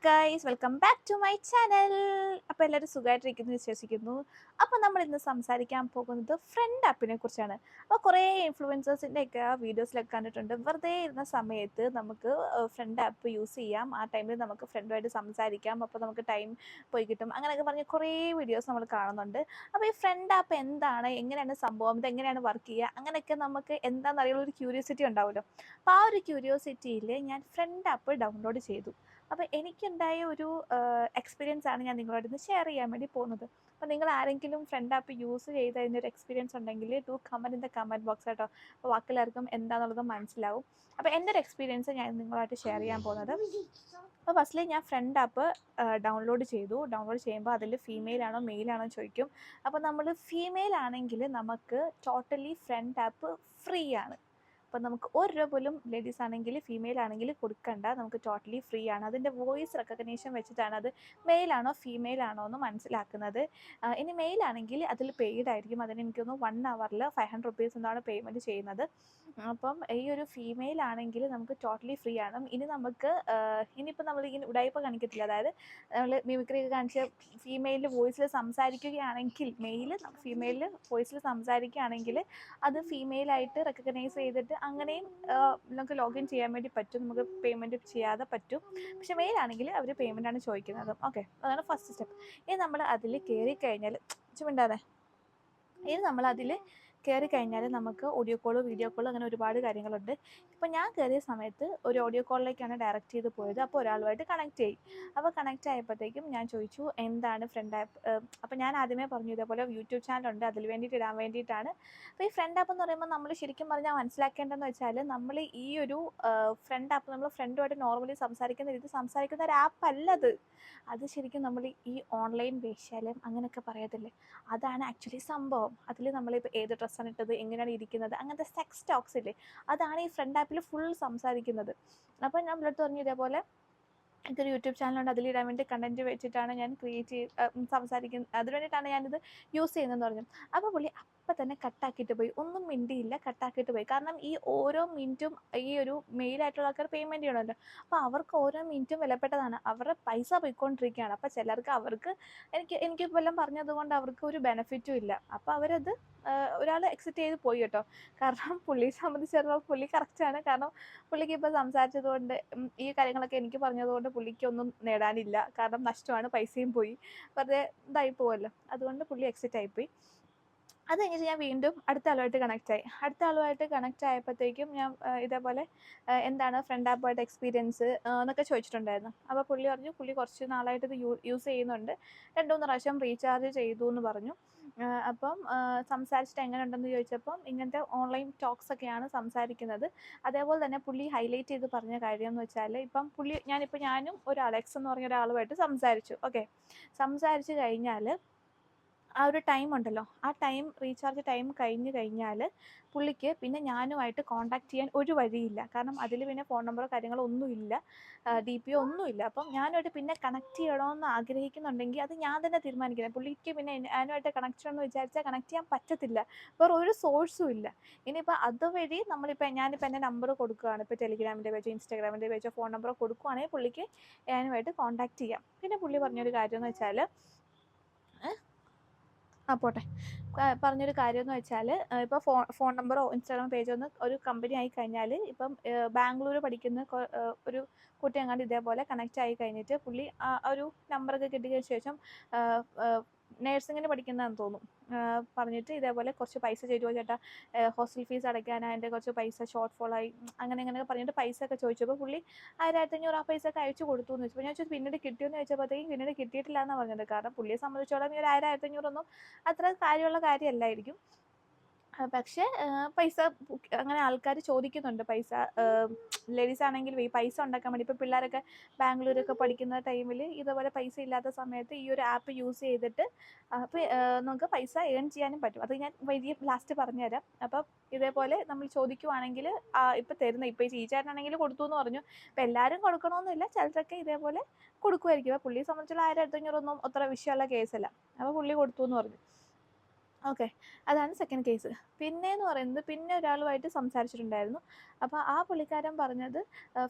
Guys, welcome back to my channel. അപ്പോൾ എല്ലാവരും സുഖമായിട്ടിരിക്കുന്നു വിശ്വസിക്കുന്നു. അപ്പോൾ നമ്മൾ ഇന്ന് സംസാരിക്കാൻ പോകുന്നത് ഫ്രണ്ട് ആപ്പിനെ കുറിച്ചാണ്. അപ്പോൾ കുറേ ഇൻഫ്ലുവൻസേഴ്സിൻ്റെയൊക്കെ വീഡിയോസിലൊക്കെ കണ്ടിട്ടുണ്ട്, വെറുതെ ഇരുന്ന സമയത്ത് നമുക്ക് ഫ്രണ്ട് ആപ്പ് യൂസ് ചെയ്യാം, ആ ടൈമിൽ നമുക്ക് ഫ്രണ്ടുമായിട്ട് സംസാരിക്കാം, അപ്പോൾ നമുക്ക് ടൈം പോയി കിട്ടും, അങ്ങനെയൊക്കെ പറഞ്ഞ് കുറേ വീഡിയോസ് നമ്മൾ കാണുന്നുണ്ട്. അപ്പോൾ ഈ ഫ്രണ്ട് ആപ്പ് എന്താണ്, എങ്ങനെയാണ് സംഭവം, ഇത് എങ്ങനെയാണ് വർക്ക് ചെയ്യുക, അങ്ങനെയൊക്കെ നമുക്ക് എന്താണെന്നറിയുള്ള ഒരു ക്യൂരിയോസിറ്റി ഉണ്ടാവുമല്ലോ. അപ്പോൾ ആ ഒരു ക്യൂരിയോസിറ്റിയിൽ ഞാൻ ഫ്രണ്ട് ആപ്പ് ഡൗൺലോഡ് ചെയ്തു. അപ്പോൾ എനിക്കുണ്ടായ ഒരു എക്സ്പീരിയൻസ് ആണ് ഞാൻ നിങ്ങളോട് ഇന്ന് ഷെയർ ചെയ്യാൻ വേണ്ടി പോകുന്നത്. അപ്പോൾ നിങ്ങൾ ആരെങ്കിലും ഫ്രണ്ട് ആപ്പ് യൂസ് ചെയ്തതിൻ്റെ ഒരു എക്സ്പീരിയൻസ് ഉണ്ടെങ്കിൽ comment in the comment box കേട്ടോ. അപ്പോൾ ബാക്കിയെല്ലാവർക്കും എന്താണെന്നുള്ളത് മനസ്സിലാവും. അപ്പോൾ എൻ്റെ ഒരു എക്സ്പീരിയൻസ് ഞാൻ നിങ്ങളായിട്ട് ഷെയർ ചെയ്യാൻ പോകുന്നത്. അപ്പോൾ ഫസ്റ്റിൽ ഞാൻ ഫ്രണ്ട് ആപ്പ് ഡൗൺലോഡ് ചെയ്തു. ഡൗൺലോഡ് ചെയ്യുമ്പോൾ അതിൽ ഫീമെയിൽ ആണോ മെയിൽ ആണോ ചോദിക്കും. അപ്പോൾ നമ്മൾ ഫീമെയിൽ ആണെങ്കിൽ നമുക്ക് ടോട്ടലി ഫ്രണ്ട് ആപ്പ് ഫ്രീ ആണ്. അപ്പോൾ നമുക്ക് ₹1 പോലും ലേഡീസ് ആണെങ്കിൽ ഫീമെയിൽ ആണെങ്കിൽ കൊടുക്കണ്ട, നമുക്ക് ടോട്ടലി ഫ്രീ ആണ്. അതിൻ്റെ വോയിസ് റെക്കഗ്നേഷൻ വെച്ചിട്ടാണ് അത് മെയിൽ ആണോ ഫീമെയിൽ ആണോ എന്ന് മനസ്സിലാക്കുന്നത്. ഇനി മെയിൽ ആണെങ്കിൽ അതിൽ പെയ്ഡ് ആയിരിക്കും. അതിന് എനിക്കൊന്ന് 1 ഹവറിൽ ₹500 എന്നാണ് പേയ്മെൻറ്റ് ചെയ്യുന്നത്. അപ്പം ഈ ഒരു ഫീമെയിൽ ആണെങ്കിൽ നമുക്ക് ടോട്ടലി ഫ്രീ ആണ്. ഇനി നമുക്ക് ഇനിയിപ്പോൾ നമ്മൾ ഇങ്ങനെ ഉടായ്പ കാണിക്കത്തില്ല, അതായത് നമ്മൾ മിമിക്രി ഒക്കെ കാണിച്ച് ഫീമെയിൽ വോയിസിൽ സംസാരിക്കുകയാണെങ്കിൽ, ഫീമെയിൽ വോയിസിൽ സംസാരിക്കുകയാണെങ്കിൽ അത് ഫീമെയിലായിട്ട് റെക്കഗ്നൈസ് ചെയ്തിട്ട് അങ്ങനെയും നമുക്ക് ലോഗിൻ ചെയ്യാൻ വേണ്ടി പറ്റും, നമുക്ക് പേയ്മെൻറ്റ് ചെയ്യാതെ പറ്റും. പക്ഷേ മെയിൽ ആണെങ്കിൽ അവർ പേയ്മെൻറ്റാണ് ചോദിക്കുന്നത്. ഓക്കെ, അതാണ് ഫസ്റ്റ് സ്റ്റെപ്പ്. ഇനി നമ്മൾ അതിൽ കയറി കഴിഞ്ഞാൽ ചുമിണ്ടാതെ ഇനി നമ്മൾ അതിൽ കയറി കഴിഞ്ഞാൽ നമുക്ക് ഓഡിയോ കോള്, വീഡിയോ കോള്, അങ്ങനെ ഒരുപാട് കാര്യങ്ങളുണ്ട്. ഇപ്പോൾ ഞാൻ കയറിയ സമയത്ത് ഒരു ഓഡിയോ കോളിലേക്കാണ് ഡയറക്റ്റ് ചെയ്ത് പോയത്. അപ്പോൾ ഒരാളുമായിട്ട് കണക്ട് ചെയ്യും. അപ്പോൾ കണക്റ്റ് ആയപ്പോഴത്തേക്കും ഞാൻ ചോദിച്ചു എന്താണ് ഫ്രണ്ട് ആപ്പ്. അപ്പോൾ ഞാൻ ആദ്യമേ പറഞ്ഞു ഇതേപോലെ യൂട്യൂബ് ചാനലുണ്ട്, അതിൽ വേണ്ടിയിട്ട് ഇടാൻ വേണ്ടിയിട്ടാണ്. അപ്പോൾ ഈ ഫ്രണ്ട് ആപ്പ് എന്ന് പറയുമ്പോൾ നമ്മൾ ശരിക്കും പറഞ്ഞാൽ മനസ്സിലാക്കേണ്ടതെന്ന് വെച്ചാൽ, നമ്മൾ ഈ ഒരു ഫ്രണ്ട് ആപ്പ് നമ്മൾ ഫ്രണ്ടുമായിട്ട് നോർമലി സംസാരിക്കുന്ന രീതി സംസാരിക്കുന്ന ഒരു ആപ്പ് അല്ലത്. അത് ശരിക്കും നമ്മൾ ഈ ഓൺലൈൻ വേശ്യാലയം അങ്ങനെയൊക്കെ പറയത്തില്ലേ, അതാണ് ആക്ച്വലി സംഭവം. അതിൽ നമ്മളിപ്പോൾ ഏത് ഡ്രസ്സാണ് ഇട്ടത്, എങ്ങനെയാണ് ഇരിക്കുന്നത്, അങ്ങനത്തെ സെക്സ് ടോക്സ് ഇല്ലേ, അതാണ് ഈ ഫ്രണ്ട് ആപ്പിൽ ഫുൾ സംസാരിക്കുന്നത്. അപ്പോൾ ഞാൻ നമ്മളടുത്ത് പറഞ്ഞു ഇതേപോലെ എനിക്കൊരു യൂട്യൂബ് ചാനലുണ്ട്, അതിലിടാൻ വേണ്ടി കണ്ടൻറ്റ് വെച്ചിട്ടാണ് ഞാൻ സംസാരിക്കുന്നത്, അതിന് വേണ്ടിയിട്ടാണ് ഞാനിത് യൂസ് ചെയ്യുന്നതെന്ന് പറഞ്ഞു. അപ്പോൾ പുള്ളി അപ്പം തന്നെ കട്ടാക്കിയിട്ട് പോയി, ഒന്നും മിണ്ടിയില്ല, കട്ടാക്കിയിട്ട് പോയി. കാരണം ഈ ഓരോ മിനിറ്റും ഈ ഒരു മെയിലായിട്ടുള്ള ആൾക്കാർ പേയ്മെൻറ്റ് ചെയ്യണമല്ലോ, അപ്പോൾ അവർക്ക് ഓരോ മിനിറ്റും വിലപ്പെട്ടതാണ്, അവരുടെ പൈസ പോയിക്കൊണ്ടിരിക്കുകയാണ്. അപ്പോൾ ചിലർക്ക് എനിക്ക് വല്ലതും പറഞ്ഞതുകൊണ്ട് അവർക്ക് ഒരു ബെനിഫിറ്റും ഇല്ല. അപ്പോൾ അവരത് ഒരാൾ എക്സിറ്റ് ചെയ്ത് പോയി കേട്ടോ. കാരണം പുള്ളിയെ സംബന്ധിച്ചിടത്തോളം പുള്ളി കറക്റ്റാണ്. കാരണം പുള്ളിക്ക് ഇപ്പോൾ സംസാരിച്ചതുകൊണ്ട് ഈ കാര്യങ്ങളൊക്കെ എനിക്ക് പറഞ്ഞതുകൊണ്ട് പുള്ളിക്കൊന്നും നേടാനില്ല. കാരണം നഷ്ടമാണ്, പൈസയും പോയി, വെറുതെ ഇതായി പോവല്ലോ. അതുകൊണ്ട് പുള്ളി എക്സിറ്റ് ആയിപ്പോയി. അത് കഴിഞ്ഞിട്ട് ഞാൻ വീണ്ടും അടുത്ത ആളുമായിട്ട് കണക്റ്റ് ആയപ്പോഴത്തേക്കും ഞാൻ ഇതേപോലെ എന്താണ് ഫ്രണ്ട് ആപ്പുമായിട്ട് എക്സ്പീരിയൻസ് എന്നൊക്കെ ചോദിച്ചിട്ടുണ്ടായിരുന്നു. അപ്പോൾ പുള്ളി പറഞ്ഞു പുള്ളി കുറച്ച് നാളായിട്ട് ഇത് യൂസ് ചെയ്യുന്നുണ്ട്, 2-3 പ്രാവശ്യം റീചാർജ് ചെയ്തു എന്ന് പറഞ്ഞു. അപ്പം സംസാരിച്ചിട്ട് എങ്ങനെ ഉണ്ടെന്ന് ചോദിച്ചപ്പം ഇങ്ങനത്തെ ഓൺലൈൻ ടോക്സ് ഒക്കെയാണ് സംസാരിക്കുന്നത്. അതേപോലെ തന്നെ പുള്ളി ഹൈലൈറ്റ് ചെയ്ത് പറഞ്ഞ കാര്യം എന്ന് വെച്ചാൽ, ഇപ്പം ഞാനും ഒരു അലക്സ് എന്ന് പറഞ്ഞ ഒരാളുമായിട്ട് സംസാരിച്ചു. ഓക്കെ, സംസാരിച്ച് കഴിഞ്ഞാൽ ആ ഒരു ടൈം ഉണ്ടല്ലോ, ആ റീചാർജ് ടൈം കഴിഞ്ഞ് കഴിഞ്ഞാൽ പുള്ളിക്ക് പിന്നെ ഞാനുമായിട്ട് കോൺടാക്റ്റ് ചെയ്യാൻ ഒരു വഴിയില്ല. കാരണം അതിൽ പിന്നെ ഫോൺ നമ്പറോ കാര്യങ്ങളോ ഒന്നുമില്ല, DP ഒന്നുമില്ല. അപ്പം ഞാനുമായിട്ട് പിന്നെ കണക്ട് ചെയ്യണമെന്ന് ആഗ്രഹിക്കുന്നുണ്ടെങ്കിൽ അത് ഞാൻ തന്നെ തീരുമാനിക്കുന്നത്. പുള്ളിക്ക് പിന്നെ ഞാനുമായിട്ട് കണക്ട് ചെയ്യണമെന്ന് വിചാരിച്ചാൽ കണക്ട് ചെയ്യാൻ പറ്റത്തില്ല, വേറെ ഒരു സോഴ്സും ഇല്ല. ഇനിയിപ്പോൾ അതുവഴി ഞാനിപ്പോൾ എൻ്റെ നമ്പർ കൊടുക്കുകയാണ്, ഇപ്പോൾ ടെലിഗ്രാമിൻ്റെ പേജോ ഇൻസ്റ്റാഗ്രാമിൻ്റെ പേജോ ഫോൺ നമ്പറോ കൊടുക്കുകയാണെങ്കിൽ പുള്ളിക്ക് ഞാനുമായിട്ട് കോൺടാക്റ്റ് ചെയ്യാം. പിന്നെ പുള്ളി പറഞ്ഞൊരു കാര്യം എന്ന് വെച്ചാൽ, പോട്ടെ, പറഞ്ഞൊരു കാര്യം എന്ന് വെച്ചാൽ, ഇപ്പോൾ ഫോൺ നമ്പറോ ഇൻസ്റ്റാഗ്രാം പേജോ ഒന്ന് ഒരു കമ്പനി ആയി കഴിഞ്ഞാൽ, ഇപ്പം ബാംഗ്ലൂർ പഠിക്കുന്ന ഒരു കുട്ടി എങ്ങാണ്ട് ഇതേപോലെ കണക്റ്റ് ആയി കഴിഞ്ഞിട്ട് പുള്ളി ആ ഒരു നമ്പറൊക്കെ കിട്ടിയതിന് ശേഷം നേഴ്സിങ്ങിന് പഠിക്കുന്നതെന്ന് തോന്നുന്നു, പറഞ്ഞിട്ട് ഇതേപോലെ കുറച്ച് പൈസ തരുമോ ചേട്ടാ, ഹോസ്റ്റൽ ഫീസ് അടയ്ക്കാനാണ്, എൻ്റെ കുറച്ച് പൈസ ഷോർട്ട് ഫോളായി, അങ്ങനെയൊക്കെ പറഞ്ഞിട്ട് പൈസ ഒക്കെ ചോദിച്ചപ്പോൾ പുള്ളി 1500 ആ പൈസ ഒക്കെ അയച്ചു കൊടുത്തു എന്ന് വെച്ചപ്പോൾ ഞാൻ ചോദിച്ചു പിന്നീട് കിട്ടിയെന്ന് ചോദിച്ചപ്പോഴത്തേക്കും പിന്നീട് കിട്ടിയിട്ടില്ല എന്നാണ് പറഞ്ഞത്. കാരണം പുള്ളിയെ സംബന്ധിച്ചോളം ഈ ഒരു 1500 ഒന്നും അത്ര കാര്യമുള്ള കാര്യമല്ലായിരിക്കും. പക്ഷേ പൈസ അങ്ങനെ ആൾക്കാർ ചോദിക്കുന്നുണ്ട്. പൈസ ലേഡീസ് ആണെങ്കിലും ഈ പൈസ ഉണ്ടാക്കാൻ വേണ്ടി, ഇപ്പോൾ പിള്ളേരൊക്കെ ബാംഗ്ലൂരൊക്കെ പഠിക്കുന്ന ടൈമിൽ ഇതേപോലെ പൈസ ഇല്ലാത്ത സമയത്ത് ഈ ഒരു ആപ്പ് യൂസ് ചെയ്തിട്ട് നമുക്ക് പൈസ ഏൺ ചെയ്യാനും പറ്റും. അത് ഞാൻ ലാസ്റ്റ് പറഞ്ഞുതരാം. അപ്പം ഇതേപോലെ നമ്മൾ ചോദിക്കുവാണെങ്കിൽ ഇപ്പോൾ ഈ ചേട്ടനാണെങ്കിൽ കൊടുത്തു എന്ന് പറഞ്ഞു. അപ്പോൾ എല്ലാവരും കൊടുക്കണമെന്നില്ല, ചിലരൊക്കെ ഇതേപോലെ കൊടുക്കുമായിരിക്കും. അപ്പോൾ പുള്ളിയെ സംബന്ധിച്ചുള്ള 1500 ഒന്നും അത്ര വിഷയമുള്ള കേസല്ല. അപ്പോൾ പുള്ളി കൊടുത്തു എന്ന് പറഞ്ഞു. ഓക്കെ. അതാണ് സെക്കൻഡ് കേസ്. പിന്നേന്ന് പറയുന്നത് പിന്നെ ഒരാളുമായിട്ട് സംസാരിച്ചിട്ടുണ്ടായിരുന്നു. അപ്പോൾ ആ പുള്ളിക്കാരൻ പറഞ്ഞത്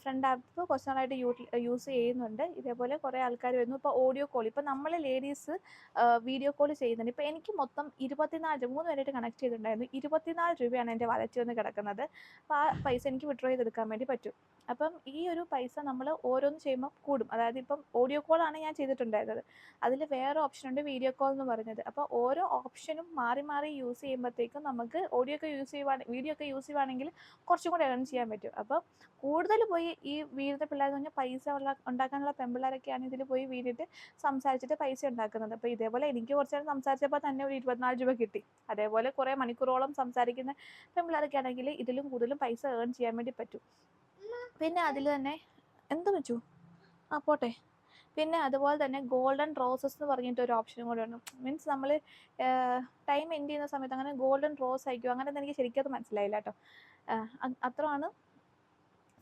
ഫ്രണ്ട് ആപ്പ് കുറച്ച് നാളായിട്ട് യൂസ് ചെയ്യുന്നുണ്ട്. ഇതേപോലെ കുറേ ആൾക്കാർ വരുന്നു. ഇപ്പോൾ ഓഡിയോ കോൾ ഇപ്പോൾ നമ്മൾ ലേഡീസ് വീഡിയോ കോൾ ചെയ്യുന്നുണ്ട്. ഇപ്പോൾ എനിക്ക് മൊത്തം 24 3 പേരായിട്ട് കണക്ട് ചെയ്തിട്ടുണ്ടായിരുന്നു. 24 രൂപയാണ് എൻ്റെ വാലറ്റിൽ വന്ന് കിടക്കുന്നത്. അപ്പോൾ ആ പൈസ എനിക്ക് വിഡ്രോ ചെയ്തെടുക്കാൻ വേണ്ടി പറ്റും. അപ്പം ഈ ഒരു പൈസ നമ്മൾ ഓരോന്ന് ചെയ്യുമ്പോൾ കൂടും. അതായത് ഇപ്പം ഓഡിയോ കോളാണ് ഞാൻ ചെയ്തിട്ടുണ്ടായിരുന്നത്. അതിൽ വേറെ ഓപ്ഷൻ ഉണ്ട് വീഡിയോ കോൾ എന്ന് പറഞ്ഞത്. അപ്പോൾ ഓരോ ഓപ്ഷനും മാറി മാറി യൂസ് ചെയ്യുമ്പോഴത്തേക്കും നമുക്ക് വീഡിയോ ഒക്കെ യൂസ് ചെയ്യുവാണെങ്കിൽ കുറച്ചും കൂടി ഏൺ ചെയ്യാൻ പറ്റും. അപ്പോൾ കൂടുതൽ പോയി ഈ വീടിൻ്റെ പിള്ളേരെന്ന് പറഞ്ഞാൽ പൈസ ഉണ്ടാക്കാനുള്ള പെൺപിള്ളേരൊക്കെയാണ് ഇതിൽ പോയി വീണിട്ട് സംസാരിച്ചിട്ട് പൈസ ഉണ്ടാക്കുന്നത്. അപ്പോൾ ഇതേപോലെ എനിക്ക് കുറച്ച് നേരം സംസാരിച്ചപ്പോൾ തന്നെ ഒരു 24 രൂപ കിട്ടി. അതേപോലെ കുറേ മണിക്കൂറോളം സംസാരിക്കുന്ന പെൺപിള്ളേരൊക്കെ ആണെങ്കിൽ ഇതിലും കൂടുതലും പൈസ ഏൺ ചെയ്യാൻ വേണ്ടി പറ്റും. പിന്നെ അതിൽ തന്നെ എന്ത് വെച്ചു പോട്ടെ. പിന്നെ അതുപോലെ തന്നെ ഗോൾഡൻ റോസസ് എന്ന് പറഞ്ഞിട്ട് ഒരു ഓപ്ഷനും കൂടെ ഉണ്ട്. മീൻസ് നമ്മൾ ടൈം എൻഡ് ചെയ്യുന്ന സമയത്ത് അങ്ങനെ ഗോൾഡൻ റോസ് അയക്കും അങ്ങനെയൊന്നും എനിക്ക് ശരിക്കും അത് മനസ്സിലായില്ല കേട്ടോ. അത്രയാണ്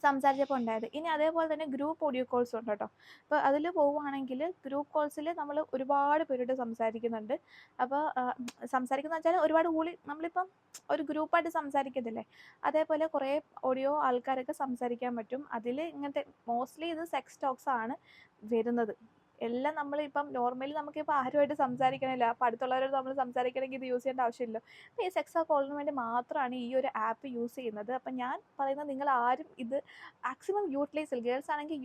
സംസാരിച്ചപ്പോൾ ഉണ്ടായത്. ഇനി അതേപോലെ തന്നെ ഗ്രൂപ്പ് ഓഡിയോ കോൾസ് ഉണ്ട് കേട്ടോ. അപ്പോൾ അതിൽ പോവുകയാണെങ്കിൽ ഗ്രൂപ്പ് കോൾസിൽ നമ്മൾ ഒരുപാട് പേരോട് സംസാരിക്കുന്നുണ്ട്. അപ്പോൾ സംസാരിക്കുന്ന വെച്ചാൽ ഒരുപാട് നമ്മളിപ്പം ഒരു ഗ്രൂപ്പായിട്ട് സംസാരിക്കത്തില്ലേ, അതേപോലെ കുറേ ഓഡിയോ ആൾക്കാരൊക്കെ സംസാരിക്കാൻ പറ്റും. അതിൽ ഇങ്ങനത്തെ മോസ്റ്റ്ലി ഇത് സെക്സ് ടോക്സ് ആണ് വരുന്നത്. എല്ലാം നമ്മളിപ്പം നോർമലി നമുക്കിപ്പോൾ ആരുമായിട്ട് സംസാരിക്കണമല്ലോ, അപ്പോൾ അടുത്തുള്ളവരോട് നമ്മൾ സംസാരിക്കണമെങ്കിൽ ഇത് യൂസ് ചെയ്യേണ്ട ആവശ്യമില്ലല്ലോ. അപ്പോൾ ഈ സെക്സ് കോളിന് വേണ്ടി മാത്രമാണ് ഈ ഒരു ആപ്പ് യൂസ് ചെയ്യുന്നത്. അപ്പം ഞാൻ പറയുന്നത് നിങ്ങൾ ആരും ഇത് മാക്സിമം യൂട്ടിലൈസ് ചെയ്യില്ല. ഗേൾസ് ആണെങ്കിൽ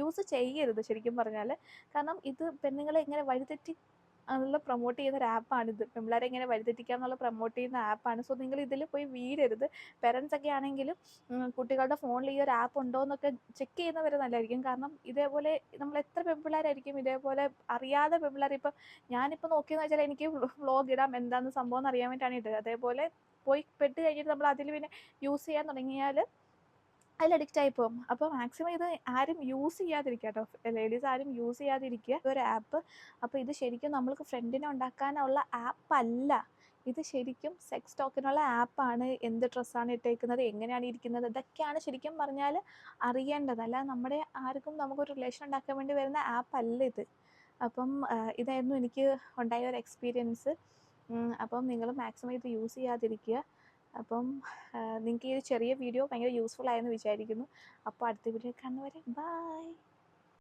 യൂസ് ചെയ്യരുത് ശരിക്കും പറഞ്ഞാൽ. കാരണം ഇത് പെണ്ണുങ്ങളെ ഇങ്ങനെ വഴിതെറ്റി എന്നുള്ള പ്രൊമോട്ട് ചെയ്യുന്ന ഒരു ആപ്പാണിത്. പെൺപിള്ളേരെ ഇങ്ങനെ വഴിതെറ്റിക്കുക എന്നുള്ള പ്രൊമോട്ട് ചെയ്യുന്ന ആപ്പാണ്. സോ നിങ്ങൾ ഇതിൽ പോയി വീഴരുത്. പേരൻസ് ഒക്കെ ആണെങ്കിലും കുട്ടികളുടെ ഫോണിൽ ഈ ഒരു ആപ്പ് ഉണ്ടോ എന്നൊക്കെ ചെക്ക് ചെയ്യുന്നവരെ നല്ലതായിരിക്കും. കാരണം ഇതേപോലെ നമ്മൾ എത്ര പെൺപിള്ളേരായിരിക്കും ഇതേപോലെ അറിയാതെ പെൺപിള്ളേർ ഇപ്പം ഞാനിപ്പോൾ നോക്കിയെന്ന് വെച്ചാൽ എനിക്ക് വ്ളോഗ് ഇടാം എന്താണെന്ന് സംഭവം എന്ന് അറിയാൻ വേണ്ടിയിട്ടാണ് ഇട്ടത്. അതേപോലെ പോയി പെട്ട് കഴിഞ്ഞിട്ട് നമ്മൾ അതിൽ പിന്നെ യൂസ് ചെയ്യാൻ തുടങ്ങിയാൽ അതിൽ അഡിക്റ്റ് ആയി പോകും. അപ്പോൾ മാക്സിമം ഇത് ആരും യൂസ് ചെയ്യാതിരിക്കുക കേട്ടോ. ലേഡീസ് ആരും യൂസ് ചെയ്യാതിരിക്കുക ഒരു ആപ്പ്. അപ്പോൾ ഇത് ശരിക്കും നമ്മൾക്ക് ഫ്രണ്ടിനെ ഉണ്ടാക്കാനുള്ള ആപ്പല്ല. ഇത് ശരിക്കും സെക്സ് ടോക്കിനുള്ള ആപ്പാണ്. എന്ത് ഡ്രസ്സാണ് ഇട്ടേക്കുന്നത്, എങ്ങനെയാണ് ഇരിക്കുന്നത്, ഇതൊക്കെയാണ് ശരിക്കും പറഞ്ഞാൽ അറിയേണ്ടത്. അല്ല നമ്മുടെ ആർക്കും നമുക്കൊരു റിലേഷൻ ഉണ്ടാക്കാൻ വേണ്ടി വരുന്ന ആപ്പല്ല ഇത്. അപ്പം ഇതായിരുന്നു എനിക്ക് ഉണ്ടായ ഒരു എക്സ്പീരിയൻസ്. അപ്പം നിങ്ങൾ മാക്സിമം ഇത് യൂസ് ചെയ്യാതിരിക്കുക. അപ്പം നിങ്ങൾക്ക് ഈ ചെറിയ വീഡിയോ ഭയങ്കര യൂസ്ഫുൾ ആയെന്ന് വിചാരിക്കുന്നു. അപ്പോൾ അടുത്ത വീഡിയോ കാണുന്നവരെ ബൈ.